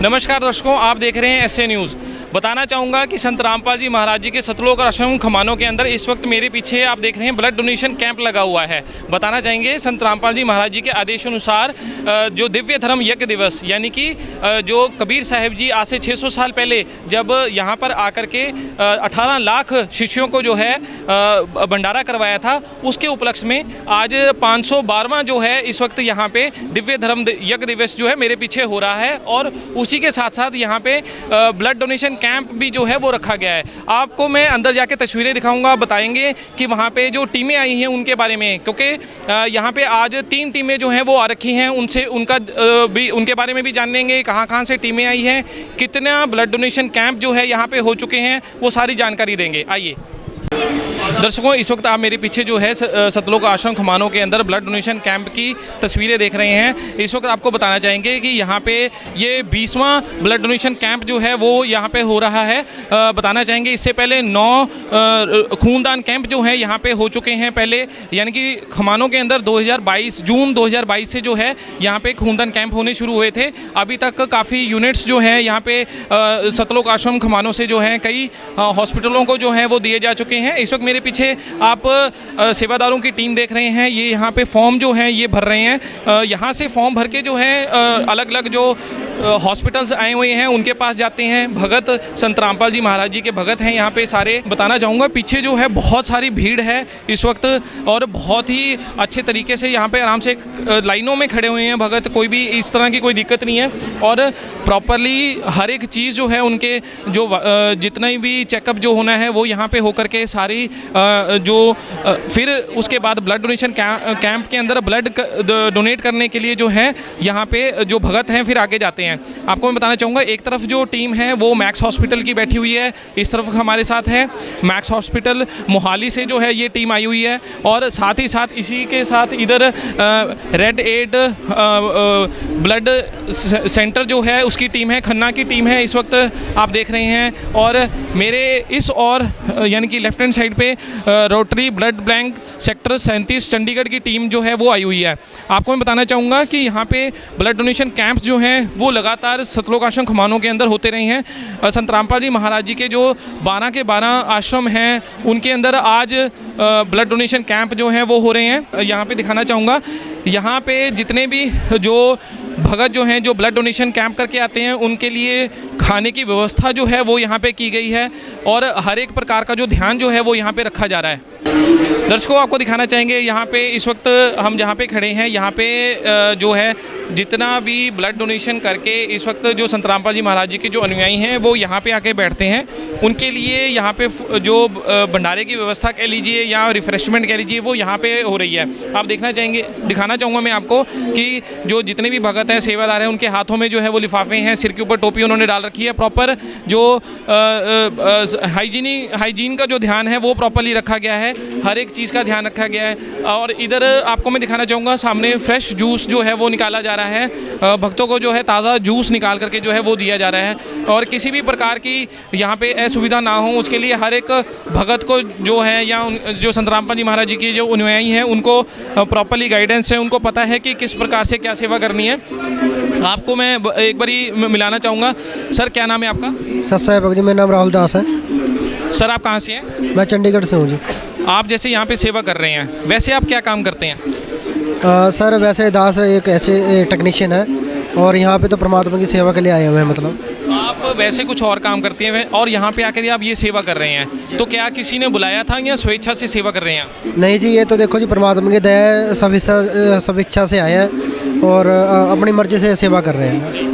नमस्कार दर्शकों, आप देख रहे हैं एसए न्यूज़। बताना चाहूँगा कि संत रामपाल जी महाराज जी के सतलोक आश्रम खमानों के अंदर इस वक्त मेरे पीछे आप देख रहे हैं ब्लड डोनेशन कैंप लगा हुआ है। बताना चाहेंगे संत रामपाल जी महाराज जी के आदेशानुसार जो दिव्य धर्म यज्ञ दिवस यानी कि जो कबीर साहिब जी आज से 600 साल पहले जब यहाँ पर आकर के 18 लाख शिष्यों को जो है भंडारा करवाया था, उसके उपलक्ष्य में आज 512वां जो है इस वक्त यहाँ पे दिव्य धर्म यज्ञ दिवस जो है मेरे पीछे हो रहा है। और उसी के साथ साथ यहाँ पे ब्लड डोनेशन कैंप भी जो है वो रखा गया है। आपको मैं अंदर जाके तस्वीरें दिखाऊंगा, बताएंगे कि वहाँ पे जो टीमें आई हैं उनके बारे में, क्योंकि यहाँ पे आज 3 टीमें जो हैं वो आ रखी हैं, उनसे उनके बारे में भी जानेंगे कहाँ से टीमें आई हैं, कितना ब्लड डोनेशन कैंप जो है यहाँ पे हो चुके हैं, वो सारी जानकारी देंगे। आइए दर्शकों, इस वक्त आप मेरे पीछे जो है सतलोक आश्रम खमानों के अंदर ब्लड डोनेशन कैंप की तस्वीरें देख रहे हैं। इस वक्त आपको बताना चाहेंगे कि यहाँ पे ये 20वां ब्लड डोनेशन कैंप जो है वो यहाँ पे हो रहा है। बताना चाहेंगे इससे पहले 9 खूनदान कैंप जो है यहाँ पे हो चुके हैं पहले, यानी कि खमानों के अंदर जून 2022 से जो है यहाँ पे खूनदान कैंप होने शुरू हुए थे। अभी तक काफ़ी यूनिट्स जो हैं यहाँ पे सतलोक आश्रम खमानों से जो हैं कई हॉस्पिटलों को जो है वो दिए जा चुके हैं। इस वक्त मेरे पीछे आप सेवादारों की टीम देख रहे हैं, ये यहाँ पे फॉर्म जो हैं ये भर रहे हैं। यहाँ से फॉर्म भर के जो है अलग अलग जो हॉस्पिटल्स आए हुए हैं उनके पास जाते हैं। भगत संत रामपाल जी महाराज जी के भगत हैं यहाँ पे सारे। बताना चाहूँगा पीछे जो है बहुत सारी भीड़ है इस वक्त, और बहुत ही अच्छे तरीके से यहाँ पे आराम से लाइनों में खड़े हुए हैं भगत, कोई भी इस तरह की कोई दिक्कत नहीं है। और प्रॉपरली हर एक चीज़ जो है उनके जो जितना भी चेकअप जो होना है वो यहाँ पे होकर के सारी फिर उसके बाद ब्लड डोनेशन कैंप के अंदर ब्लड डोनेट करने के लिए जो है यहाँ पे जो भगत हैं फिर आगे जाते हैं। आपको मैं बताना चाहूँगा एक तरफ जो टीम है वो मैक्स हॉस्पिटल की बैठी हुई है, इस तरफ हमारे साथ है मैक्स हॉस्पिटल मोहाली से जो है ये टीम आई हुई है। और साथ ही साथ इसी के साथ इधर रेड एड ब्लड सेंटर जो है उसकी टीम है, खन्ना की टीम है इस वक्त आप देख रहे हैं। और मेरे इस और यानी कि लेफ्ट हैंड साइड पे rotary blood bank sector 37 Chandigarh की टीम जो है वो आई हुई है। आपको मैं बताना चाहूँगा कि यहाँ पे ब्लड डोनेशन कैंप्स जो हैं वो लगातार सतलोक आश्रम खमानों के अंदर होते रहे हैं। संत रामपाल जी महाराज जी के जो 12 के 12 आश्रम हैं उनके अंदर आज ब्लड डोनेशन कैंप जो हैं वो हो रहे हैं। यहाँ पे दिखाना चाहूँगा, यहाँ पे जितने भी जो भगत जो हैं जो ब्लड डोनेशन कैंप करके आते हैं उनके लिए खाने की व्यवस्था जो है वो यहाँ पे की गई है, और हर एक प्रकार का जो ध्यान जो है वो यहाँ पे रखा जा रहा है। दर्शकों, आपको दिखाना चाहेंगे यहाँ पे इस वक्त हम जहाँ पे खड़े हैं यहाँ पे जो है जितना भी ब्लड डोनेशन करके इस वक्त जो संत रामपाल जी महाराज जी के जो अनुयायी हैं वो यहाँ पे आके बैठते हैं, उनके लिए यहाँ पे जो भंडारे की व्यवस्था कह लीजिए या रिफ्रेशमेंट कह लीजिए वो यहाँ पे हो रही है। आप दिखाना चाहूँगा मैं आपको कि जो जितने भी भगत हैं सेवादार हैं उनके हाथों में जो है वो लिफाफे हैं, सिर के ऊपर टोपी उन्होंने डाल रखी है। प्रॉपर जो हाइजीन का जो ध्यान है वो प्रॉपरली रखा गया है, हर एक चीज़ का ध्यान रखा गया है। और इधर आपको मैं दिखाना चाहूँगा सामने फ्रेश जूस जो है वो निकाला जा रहा है, भक्तों को जो है ताज़ा जूस निकाल करके जो है वो दिया जा रहा है। और किसी भी प्रकार की यहाँ पे असुविधा ना हो उसके लिए हर एक भगत को जो है या जो संत रामपाल जी महाराज जी की जो अनुयायी हैं उनको प्रॉपरली गाइडेंस है, उनको पता है कि किस प्रकार से क्या सेवा करनी है। आपको मैं एक बारी मिलाना चाहूँगा। सर, क्या नाम है आपका? सत साहिब जी, मेरा नाम राहुल दास है। सर, आप कहाँ से हैं? मैं चंडीगढ़ से हूँ जी। आप जैसे यहाँ पे सेवा कर रहे हैं, वैसे आप क्या काम करते हैं? सर, वैसे दास एक ऐसे टेक्नीशियन है और यहाँ पे तो परमात्मा की सेवा के लिए आए हुए हैं। मतलब आप वैसे कुछ और काम करते हैं और यहाँ पे आकर आप ये सेवा कर रहे हैं, तो क्या किसी ने बुलाया था या स्वेच्छा से सेवा कर रहे हैं? नहीं जी, ये तो देखो जी परमात्मा की दया, सब इच्छा से आए हैं और अपनी मर्जी से सेवा कर रहे हैं।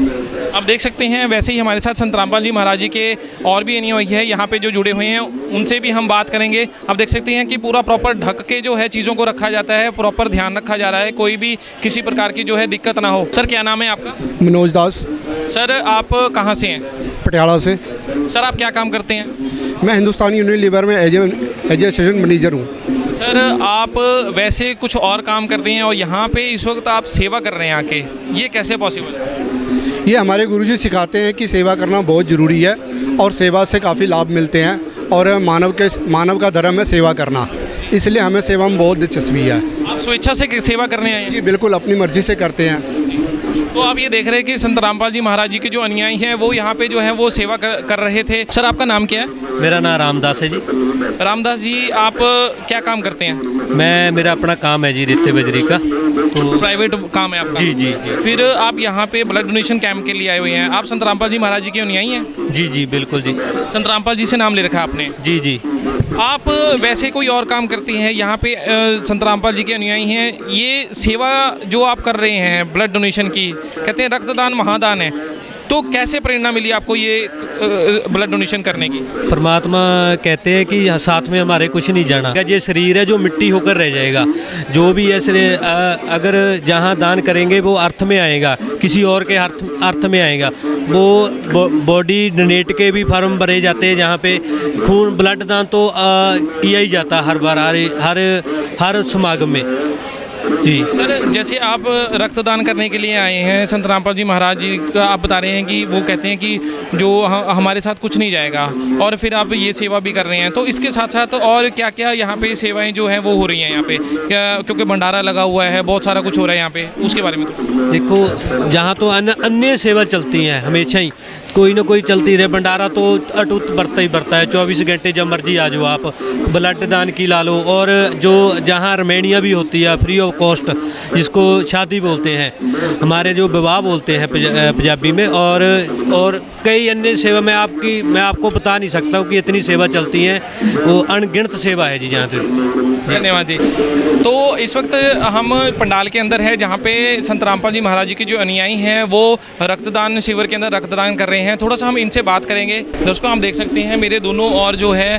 आप देख सकते हैं वैसे ही हमारे साथ संत रामपाल जी महाराज जी के और भी अनुयायी है यहाँ पे जो जुड़े हुए हैं, उनसे भी हम बात करेंगे। आप देख सकते हैं कि पूरा प्रॉपर ढक के जो है चीज़ों को रखा जाता है, प्रॉपर ध्यान रखा जा रहा है, कोई भी किसी प्रकार की जो है दिक्कत ना हो। सर, क्या नाम है आपका? मनोज दास। सर, आप कहाँ से हैं? पटियाला से। सर, आप क्या काम करते हैं? मैं हिंदुस्तानी यूनिलीवर में एज ए सेशन मैनेजर हूँ। सर, आप वैसे कुछ और काम करते हैं और यहाँ पे इस वक्त आप सेवा कर रहे हैं आके, ये कैसे पॉसिबल है? ये हमारे गुरुजी सिखाते हैं कि सेवा करना बहुत ज़रूरी है और सेवा से काफ़ी लाभ मिलते हैं, और मानव का धर्म है सेवा करना, इसलिए हमें सेवा में बहुत दिलचस्पी है। आप स्वेच्छा से सेवा करने आए हैं? जी बिल्कुल, अपनी मर्ज़ी से करते हैं। तो आप ये देख रहे हैं कि संत रामपाल जी महाराज जी के जो अनुयायी हैं वो यहाँ पे जो है वो सेवा कर रहे थे। सर आपका नाम क्या है? मेरा नाम रामदास है जी। रामदास जी, आप क्या काम करते हैं? मेरा अपना काम है जी, रेते बजरी का। तो प्राइवेट काम है आपका? जी जी जी। फिर आप यहाँ पे ब्लड डोनेशन कैंप के लिए आए हुए हैं। आप संत रामपाल जी महाराज जी के अनुयायी हैं? जी जी बिल्कुल जी। संत रामपाल जी से नाम ले रखा आपने? जी जी। आप वैसे कोई और काम करती हैं, यहाँ पे संत रामपाल जी के अनुयायी हैं, ये सेवा जो आप कर रहे हैं ब्लड डोनेशन की, कहते हैं रक्तदान महादान है, तो कैसे प्रेरणा मिली आपको ये ब्लड डोनेशन करने की? परमात्मा कहते हैं कि साथ में हमारे कुछ नहीं जाना। ये शरीर है जो मिट्टी होकर रह जाएगा। जो भी ऐसे अगर जहाँ दान करेंगे वो अर्थ में आएगा, किसी और के अर्थ में आएगा। वो बॉडी डोनेट के भी फॉर्म भरे जाते हैं, जहाँ पे खून ब्लड दान तो किया ही जाता हर बार, हर समागम में जी। सर जैसे आप रक्तदान करने के लिए आए हैं, संत रामपाल जी महाराज जी का आप बता रहे हैं कि वो कहते हैं कि जो हमारे साथ कुछ नहीं जाएगा, और फिर आप ये सेवा भी कर रहे हैं, तो इसके साथ साथ और क्या क्या यहाँ पे सेवाएं जो हैं वो हो रही हैं यहाँ पे? क्योंकि भंडारा लगा हुआ है, बहुत सारा कुछ हो रहा है यहाँ पे, उसके बारे में कुछ देखो। जहाँ तो अन्य सेवा चलती हैं हमेशा ही, कोई ना कोई चलती रहे। भंडारा तो अटूट बरता ही बरता है, 24 घंटे जब मर्जी आ जाओ आप। ब्लड दान की ला लो, और जो जहाँ रमेनिया भी होती है फ्री ऑफ कॉस्ट, जिसको शादी बोलते हैं, हमारे जो विवाह बोलते हैं पंजाबी में, और कई अन्य सेवा मैं आपको बता नहीं सकता हूँ कि इतनी सेवा चलती हैं, वो अनगिनत सेवा है जी जहाँ से। धन्यवाद जी। तो इस वक्त हम पंडाल के अंदर है, जहाँ पे संत रामपाल जी महाराज जी के जो अनुयायी हैं वो रक्तदान शिविर के अंदर रक्तदान कर रहे हैं। थोड़ा सा हम इनसे बात करेंगे। दोस्तों आप देख सकते हैं मेरे दोनों और जो है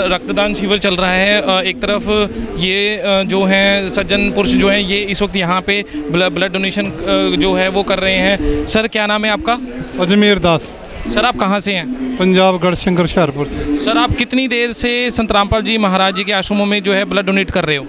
रक्तदान शिविर चल रहा है। एक तरफ ये जो हैं सज्जन पुरुष जो हैं ये इस वक्त यहाँ पे ब्लड डोनेशन जो है वो कर रहे हैं। सर क्या नाम है आपका? अजमेर दास। सर आप कहाँ से हैं? पंजाब गढ़शंकर हुशियारपुर से। सर आप कितनी देर से संत रामपाल जी महाराज जी के आश्रमों में जो है ब्लड डोनेट कर रहे हो?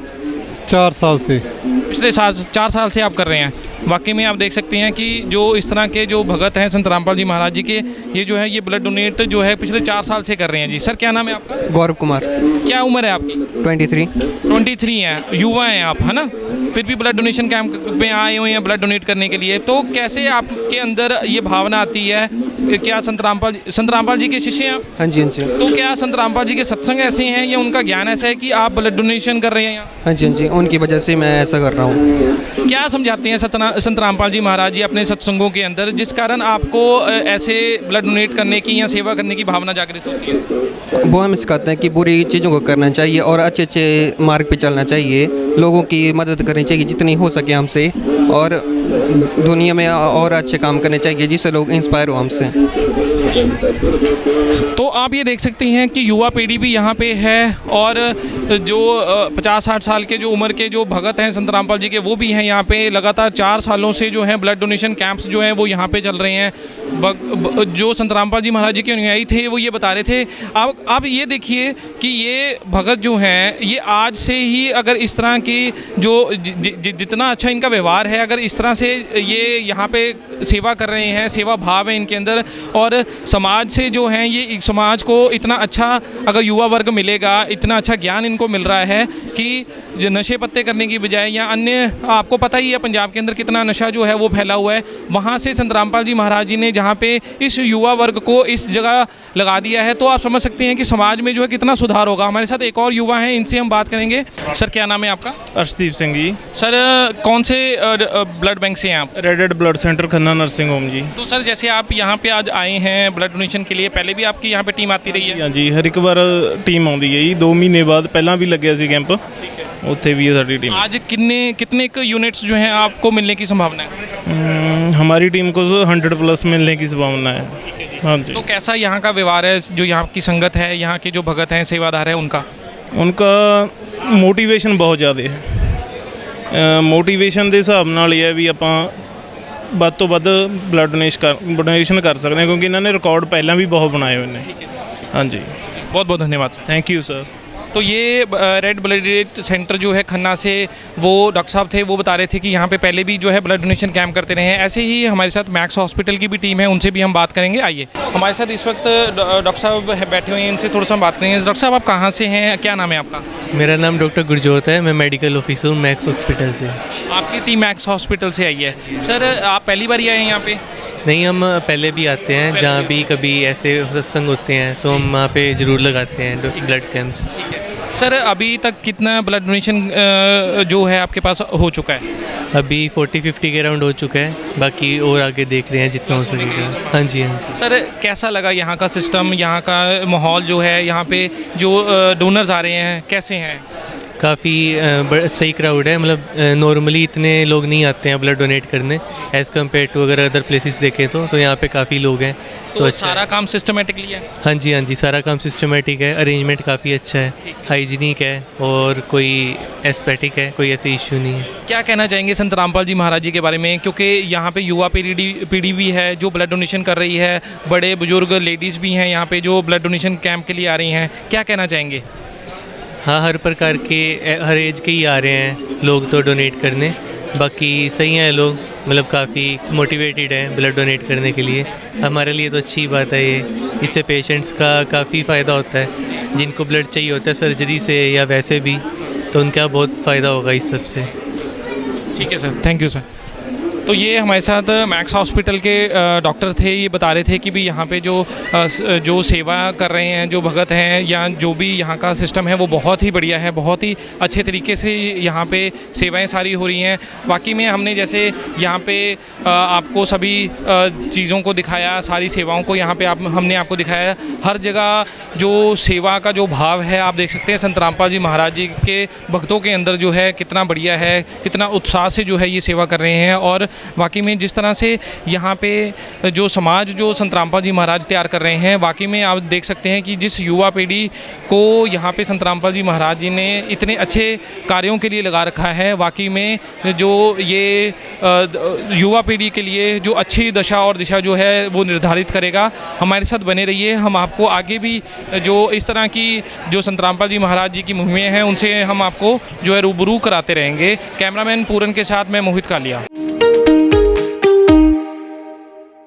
4 साल से। पिछले 4 साल से आप कर रहे हैं। वाकई में आप देख सकते हैं कि जो इस तरह के जो भगत हैं संत रामपाल जी महाराज जी के, ये जो है ये ब्लड डोनेट जो है पिछले 4 साल से कर रहे हैं जी। सर क्या नाम है आपका? गौरव कुमार। क्या उम्र है आपकी? 23 हैं, युवा हैं आप, है ना? फिर भी ब्लड डोनेशन कैंप में आए हुए हैं ब्लड डोनेट करने के लिए। तो कैसे आपके अंदर ये भावना आती है? क्या संत रामपाल जी के शिष्य हैं आप? हाँ जी हाँ जी। तो क्या संत रामपाल जी के सत्संग ऐसे हैं या उनका ज्ञान ऐसा है कि आप ब्लड डोनेशन कर रहे हैं यहाँ? हाँ जी हाँ जी, उनकी वजह से मैं ऐसा कर रहा हूँ। क्या समझाते हैं संत रामपाल जी महाराज जी अपने सत्संगों के अंदर, जिस कारण आपको ऐसे ब्लड डोनेट करने की या सेवा करने की भावना जागृत होती है? वो हमें सिखाते हैं कि बुरी चीज़ों को करना चाहिए और अच्छे अच्छे मार्ग पे चलना चाहिए, लोगों की मदद करनी चाहिए जितनी हो सके हमसे, और दुनिया में और अच्छे काम करने चाहिए जिससे लोग इंस्पायर हो हमसे। तो आप ये देख सकते हैं कि युवा पीढ़ी भी यहाँ पे है, और जो 50-60 साल के जो उम्र के जो भगत हैं संत रामपाल जी के वो भी हैं यहाँ पे। लगातार 4 सालों से जो हैं ब्लड डोनेशन कैंप्स जो हैं वो यहाँ पे चल रहे हैं। जो संत रामपाल जी महाराज जी के अनुयायी थे वो ये बता रहे थे। आप ये देखिए कि ये भगत जो हैं ये आज से ही अगर इस तरह की जो जितना अच्छा इनका व्यवहार है, अगर इस तरह से ये यहाँ पे सेवा कर रहे हैं, सेवा भाव है इनके अंदर, और समाज से जो है ये समाज को इतना अच्छा अगर युवा वर्ग मिलेगा, इतना अच्छा ज्ञान इनको मिल रहा है कि जो नशे पत्ते करने की बजाय या अन्य, आपको पता ही है पंजाब के अंदर कितना नशा जो है वो फैला हुआ है, वहाँ से संत रामपाल जी महाराज जी ने जहाँ पे इस युवा वर्ग को इस जगह लगा दिया है, तो आप समझ सकते हैं कि समाज में जो है कितना सुधार होगा। हमारे साथ एक और युवा हैं, इनसे हम बात करेंगे। सर क्या नाम है आपका? अर्शदीप सिंह जी। सर कौन से ब्लड बैंक से हैं आप? रेडेड blood centre Khanna nursing home जी। तो सर जैसे आप यहाँ पे आज आए हैं ब्लड डोनेशन के लिए, पहले भी आपकी यहाँ पे टीम आती रही है? हाँ जी, हर एक बार टीम आती है जी। 2 महीने बाद पहला भी लगे सी कैंप, उत्थे भी है साडी टीम। आज कितने यूनिट्स जो हैं आपको मिलने की संभावना है? हमारी टीम को 100+ मिलने की संभावना है। हाँ जी। तो कैसा यहाँ का व्यवहार है, जो यहाँ की संगत है, यहाँ के जो भगत हैं, सेवादार है, उनका मोटिवेशन बहुत ज़्यादा है। मोटिवेशन के हिसाब नाल ये है भी आपां ਵੱਧ ਤੋਂ ਵੱਧ ब्लड डोनेशन कर सकते हैं, क्योंकि इन्होंने रिकॉर्ड पहला भी बहुत बनाए हुए हैं। हाँ जी, बहुत बहुत धन्यवाद। Thank you sir. तो ये रेड ब्लड सेंटर जो है खन्ना से, वो डॉक्टर साहब थे, वो बता रहे थे कि यहाँ पे पहले भी जो है ब्लड डोनेशन कैंप करते रहे हैं। ऐसे ही हमारे साथ मैक्स हॉस्पिटल की भी टीम है, उनसे भी हम बात करेंगे। आइए, हमारे साथ इस वक्त डॉक्टर साहब बैठे हुए हैं, इनसे थोड़ा सा हम बात करेंगे। डॉक्टर साहब, आप कहाँ से हैं, क्या नाम है आपका? मेरा नाम डॉक्टर गुरजोत है, मैं मेडिकल ऑफिसर हूँ मैक्स हॉस्पिटल से। आपकी टीम मैक्स हॉस्पिटल से आई है। सर, आप पहली बार ही आए हैं यहाँ पे? नहीं, हम पहले भी आते हैं, जहाँ भी कभी ऐसे सत्संग होते हैं तो हम वहाँ पे ज़रूर लगाते हैं ब्लड कैंप्स। सर, अभी तक कितना ब्लड डोनेशन जो है आपके पास हो चुका है? अभी 40-50 के राउंड हो चुका है, बाकी और आगे देख रहे हैं जितना हो सकेगा। हाँ जी, हाँ जी। सर, कैसा लगा यहाँ का सिस्टम, यहाँ का माहौल जो है, यहाँ पे जो डोनर्स आ रहे हैं कैसे हैं? काफ़ी सही क्राउड है, मतलब नॉर्मली इतने लोग नहीं आते हैं ब्लड डोनेट करने एज़ कम्पेयर टू अगर अदर प्लेसेस देखें तो यहाँ पे काफ़ी लोग हैं। तो अच्छा सारा काम सिस्टमेटिकली है? हाँ जी, हाँ जी, सारा काम सिस्टमेटिक है, अरेंजमेंट काफ़ी अच्छा है, हाइजीनिक है और कोई एस्थेटिक है, कोई ऐसे इशू नहीं है। क्या कहना चाहेंगे संत रामपाल जी महाराज जी के बारे में, क्योंकि यहाँ पे युवा पीढ़ी भी है जो ब्लड डोनेशन कर रही है, बड़े बुजुर्ग लेडीज़ भी हैं यहाँ पे जो ब्लड डोनेशन कैंप के लिए आ रही हैं, क्या कहना चाहेंगे? हाँ, हर प्रकार के हर एज के ही आ रहे हैं लोग तो डोनेट करने, बाकी सही हैं लोग, मतलब काफ़ी मोटिवेटेड हैं ब्लड डोनेट करने के लिए। हमारे लिए तो अच्छी बात है ये, इससे पेशेंट्स का काफ़ी फ़ायदा होता है, जिनको ब्लड चाहिए होता है सर्जरी से या वैसे भी, तो उनका बहुत फ़ायदा होगा इस सब से। ठीक है सर, थैंक यू सर। तो ये हमारे साथ मैक्स हॉस्पिटल के डॉक्टर थे, ये बता रहे थे कि भी यहाँ पे जो सेवा कर रहे हैं, जो भगत हैं, या जो भी यहाँ का सिस्टम है वो बहुत ही बढ़िया है, बहुत ही अच्छे तरीके से यहाँ पे सेवाएं सारी हो रही हैं। वाकई में हमने जैसे यहाँ पे आपको सभी चीज़ों को दिखाया, सारी सेवाओं को यहाँ पे हमने आपको दिखाया। हर जगह जो सेवा का जो भाव है आप देख सकते हैं संत रामपाल जी महाराज जी के भक्तों के अंदर जो है कितना बढ़िया है, कितना उत्साह से जो है ये सेवा कर रहे हैं। और वाकई में जिस तरह से यहाँ पे जो समाज जो संत रामपाल जी महाराज तैयार कर रहे हैं, वाकई में आप देख सकते हैं कि जिस युवा पीढ़ी को यहाँ पे संत रामपाल जी महाराज जी ने इतने अच्छे कार्यों के लिए लगा रखा है, वाकई में जो ये युवा पीढ़ी के लिए जो अच्छी दशा और दिशा जो है वो निर्धारित करेगा। हमारे साथ बने रहिए, हम आपको आगे भी जो इस तरह की जो संत रामपाल जी महाराज जी की मुहिमें हैं उनसे हम आपको जो है रूबरू कराते रहेंगे। कैमरामैन पूरन के साथ मैं मोहित कालिया।